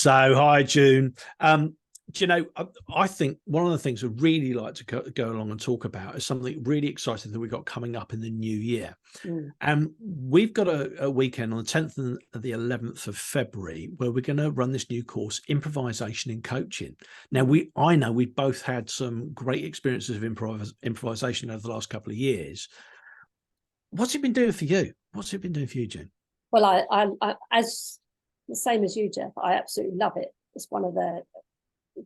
So, hi, June. Do you know, I think one of the things I'd really like to go along and talk about is something really exciting that we've got coming up in the new year. And we've got a weekend on the 10th and the 11th of February where we're going to run this new course, Improvisation in Coaching. Now, I know we've both had some great experiences of improvisation over the last couple of years. What's it been doing for you? What's it been doing for you, June? Well, I as the same as you, Jeff, I absolutely love it. It's one of the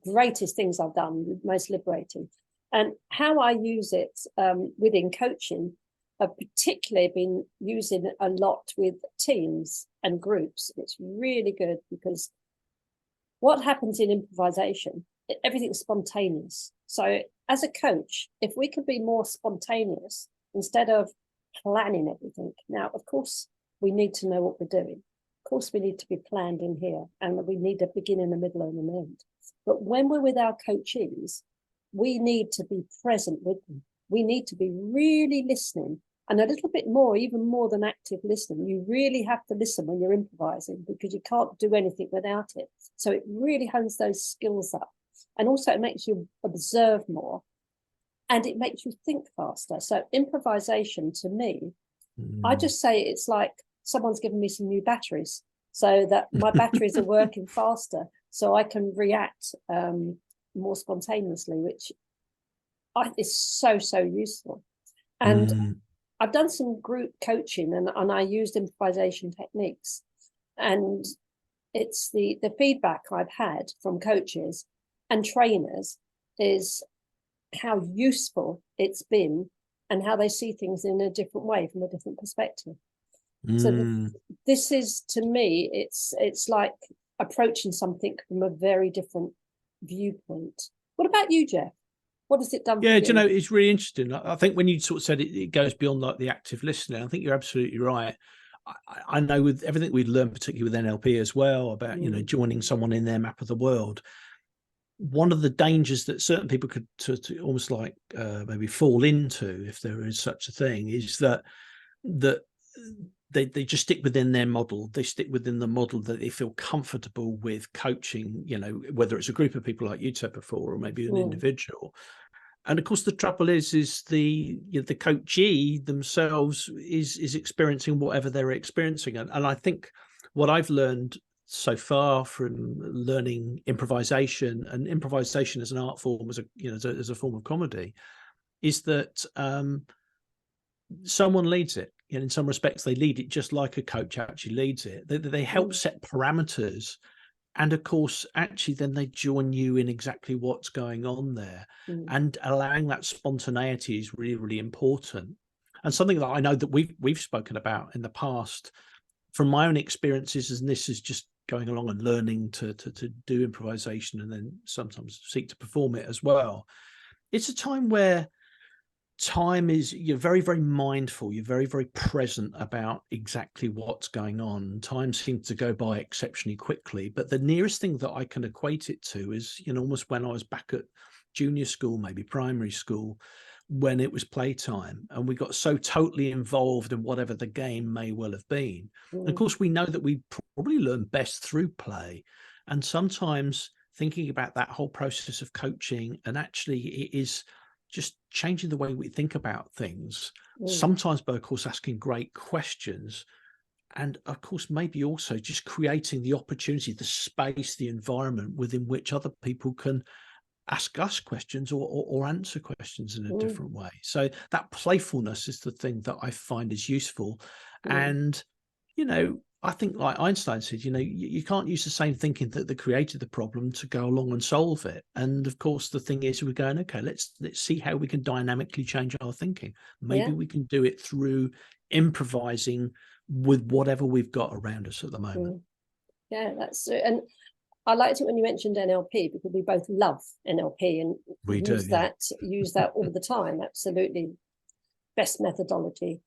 greatest things I've done, most liberating. And how I use it within coaching, I've particularly been using it a lot with teams and groups. It's really good because what happens in improvisation, everything's spontaneous. So as a coach, if we can be more spontaneous instead of planning everything. Now, of course, we need to know what we're doing. Of course, we need to be planned in here, and we need a beginning, a middle, and an end. But when we're with our coachees, we need to be present with them. We need to be really listening, and a little bit more, even more than active listening. You really have to listen when you're improvising because you can't do anything without it. So it really hones those skills up. And also it makes you observe more and it makes you think faster. So improvisation to me, I just say it's like someone's given me some new batteries so that my batteries are working faster so I can react more spontaneously, which is so useful. And I've done some group coaching and I used improvisation techniques, and it's the feedback I've had from coaches and trainers is how useful it's been and how they see things in a different way from a different perspective. So this is, to me, it's like approaching something from a very different viewpoint. What about you, Jeff? What has it done for you? Yeah, do you know, it's really interesting. I think when you sort of said it goes beyond like the active listening, I think you're absolutely right. I know with everything we've learned, particularly with NLP as well, about, you know, joining someone in their map of the world, one of the dangers that certain people could to almost like maybe fall into, if there is such a thing, is that they just stick within their model. They stick within the model that they feel comfortable with coaching, you know, whether it's a group of people like you said before, or maybe an individual. And of course, the trouble is the coachee themselves is experiencing whatever they're experiencing. And I think what I've learned so far from learning improvisation, and improvisation as an art form, as a form of comedy, is that someone leads it. And in some respects, they lead it just like a coach actually leads it. They help set parameters. And of course, actually, then they join you in exactly what's going on there. And allowing that spontaneity is really, really important. And something that I know that we've spoken about in the past from my own experiences, and this is just going along and learning to do improvisation and then sometimes seek to perform it as well. It's a time where you're very, very mindful. You're very, very present about exactly what's going on. Time seems to go by exceptionally quickly. But the nearest thing that I can equate it to is, you know, almost when I was back at junior school, maybe primary school, when it was playtime and we got so totally involved in whatever the game may well have been. And of course, we know that we probably learn best through play. And sometimes thinking about that whole process of coaching, and actually it is just changing the way we think about things, sometimes by, of course, asking great questions. And of course, maybe also just creating the opportunity, the space, the environment within which other people can ask us questions or answer questions in a different way. So that playfulness is the thing that I find is useful. And, you know, I think like Einstein said, you know, you can't use the same thinking that created the problem to go along and solve it. And of course, the thing is, we're going, okay, let's see how we can dynamically change our thinking. Maybe we can do it through improvising with whatever we've got around us at the moment. Yeah, that's it. And I liked it when you mentioned NLP because we both love NLP and use that all the time. Absolutely. Best methodology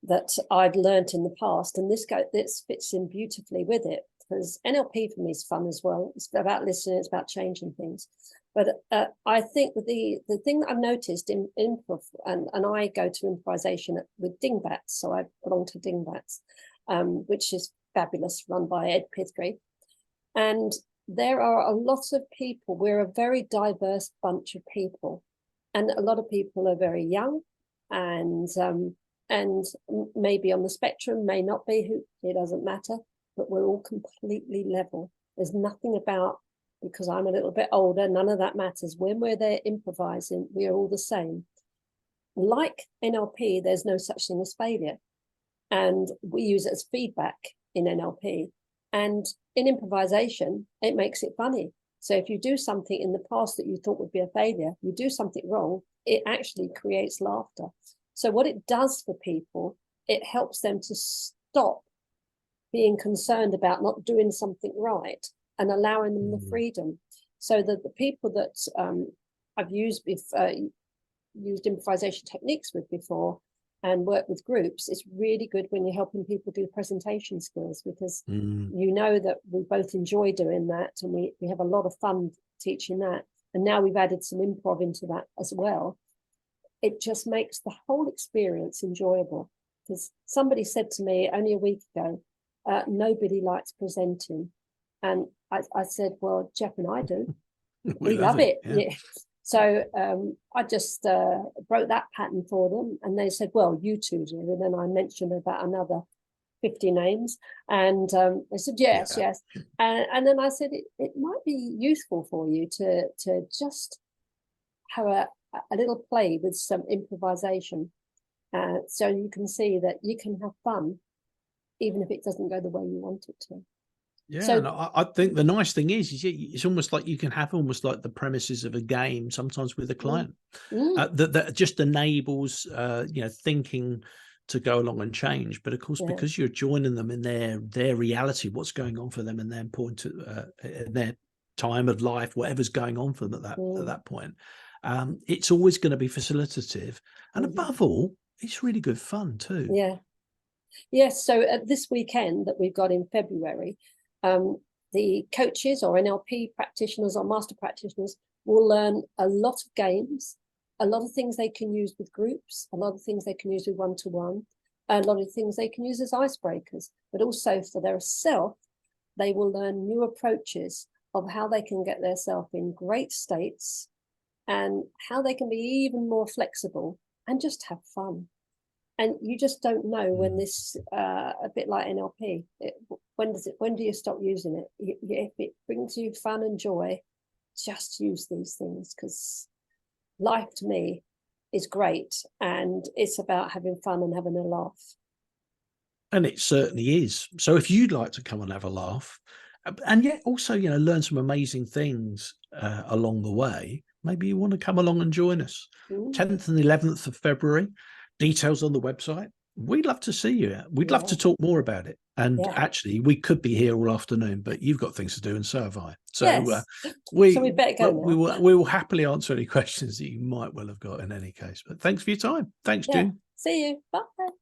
that I'd learned in the past, and this fits in beautifully with it, because NLP for me is fun as well. It's about listening, it's about changing things. But I think the thing that I've noticed in improv, and I go to improvisation with Dingbats, so I belong to Dingbats, which is fabulous, run by Ed Pithgray. And there are a lot of people. We're a very diverse bunch of people, and a lot of people are very young, and maybe on the spectrum, may not be. It doesn't matter, but we're all completely level. There's nothing about, because I'm a little bit older, none of that matters. When we're there improvising, we are all the same. Like NLP, there's no such thing as failure, and we use it as feedback in NLP. And in improvisation, it makes it funny. So if you do something in the past that you thought would be a failure, you do something wrong, it actually creates laughter. So what it does for people, it helps them to stop being concerned about not doing something right and allowing them the freedom. So that the people that I've used improvisation techniques with before and work with groups, it's really good when you're helping people do presentation skills, because you know that we both enjoy doing that, and we have a lot of fun teaching that. And now we've added some improv into that as well. It just makes the whole experience enjoyable. Because somebody said to me only a week ago, nobody likes presenting. And I said, well, Jeff and I do. we love it. Yeah. So I just broke that pattern for them, and they said, well, you two do. And then I mentioned about another 50 names, and they said, yes. And then I said, it might be useful for you to just have a little play with some improvisation, so you can see that you can have fun, even if it doesn't go the way you want it to. Yeah, so, and I think the nice thing is it's almost like you can have almost like the premises of a game sometimes with a client that just enables thinking to go along and change. But of course, because you're joining them in their reality, what's going on for them in their point, in their time of life, whatever's going on for them at that point, it's always going to be facilitative, and above all, it's really good fun too. Yes. So this weekend that we've got in February, the coaches or NLP practitioners or master practitioners will learn a lot of games, a lot of things they can use with groups, a lot of things they can use with one-to-one, a lot of things they can use as icebreakers, but also for their self, they will learn new approaches of how they can get their self in great states and how they can be even more flexible and just have fun. And you just don't know when this, a bit like NLP, when do you stop using it? If it brings you fun and joy, just use these things, because life to me is great, and it's about having fun and having a laugh. And it certainly is. So if you'd like to come and have a laugh, and yet also, learn some amazing things along the way, maybe you want to come along and join us. 10th and 11th of February. Details on the website. We'd love to see you. We'd love to talk more about it. And actually, we could be here all afternoon, but you've got things to do, and so have I. So we better go now. We will happily answer any questions that you might well have got in any case. But thanks for your time. Thanks, June. See you. Bye.